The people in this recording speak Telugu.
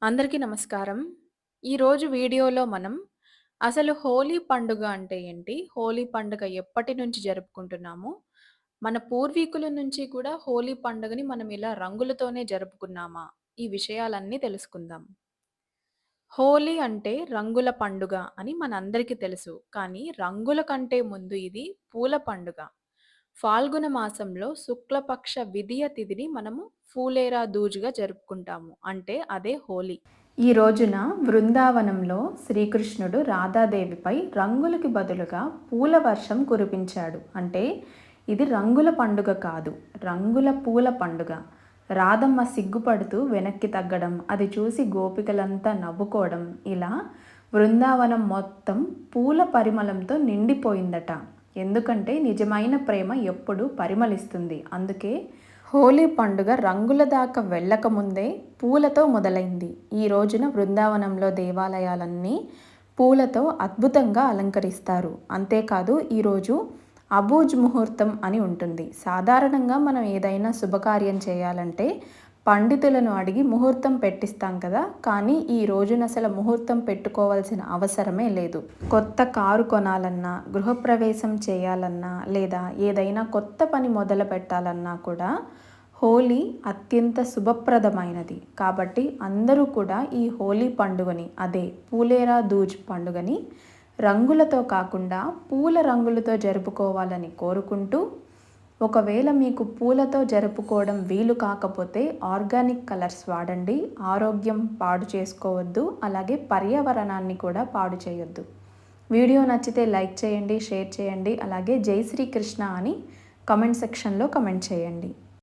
అందరికీ నమస్కారం. ఈరోజు వీడియోలో మనం అసలు హోలీ పండుగ అంటే ఏంటి? హోలీ పండుగ ఎప్పటి నుంచి జరుపుకుంటున్నాము? మన పూర్వీకుల నుంచి కూడా హోలీ పండుగని మనం ఇలా రంగులతోనే జరుపుకున్నామా? ఈ విషయాలన్నీ తెలుసుకుందాం. హోలీ అంటే రంగుల పండుగ అని మనందరికీ తెలుసు. కానీ రంగుల కంటే ముందు ఇది పూల పండుగ. ఫాల్గుణ మాసంలో శుక్లపక్ష విదియ తిథిని మనము ఫూలేరా దూజ్‌గా జరుపుకుంటాము. అంటే అదే హోలీ. ఈ రోజున బృందావనంలో శ్రీకృష్ణుడు రాధాదేవిపై రంగులకి బదులుగా పూల వర్షం కురిపించాడు. అంటే ఇది రంగుల పండుగ కాదు, రంగుల పూల పండుగ. రాధమ్మ సిగ్గుపడుతూ వెనక్కి తగ్గడం, అది చూసి గోపికలంతా నవ్వుకోవడం, ఇలా బృందావనం మొత్తం పూల పరిమళంతో నిండిపోయిందట. ఎందుకంటే నిజమైన ప్రేమ ఎప్పుడూ పరిమళిస్తుంది. అందుకే హోలీ పండుగ రంగుల దాకా వెళ్ళకముందే పూలతో మొదలైంది. ఈ రోజున బృందావనంలో దేవాలయాలన్నీ పూలతో అద్భుతంగా అలంకరిస్తారు. అంతేకాదు ఈరోజు అబూజ్ ముహూర్తం అని ఉంటుంది. సాధారణంగా మనం ఏదైనా శుభకార్యం చేయాలంటే పండితులను అడిగి ముహూర్తం పెట్టిస్తాం కదా. కానీ ఈ రోజున అసలు ముహూర్తం పెట్టుకోవాల్సిన అవసరమే లేదు. కొత్త కారు కొనాలన్నా, గృహప్రవేశం చేయాలన్నా, లేదా ఏదైనా కొత్త పని మొదలు పెట్టాలన్నా కూడా హోలీ అత్యంత శుభప్రదమైనది. కాబట్టి అందరూ కూడా ఈ హోలీ పండుగని, అదే పూలేరా దూజ్ పండుగని రంగులతో కాకుండా పూల రంగులతో జరుపుకోవాలని కోరుకుంటూ, ఒకవేళ మీకు పూలతో జరుపుకోవడం వీలు కాకపోతే ఆర్గానిక్ కలర్స్ వాడండి. ఆరోగ్యం పాడు చేసుకోవద్దు, అలాగే పర్యావరణాన్ని కూడా పాడు చేయొద్దు. వీడియో నచ్చితే లైక్ చేయండి, షేర్ చేయండి, అలాగే జై శ్రీకృష్ణ అని కమెంట్ సెక్షన్లో కమెంట్ చేయండి.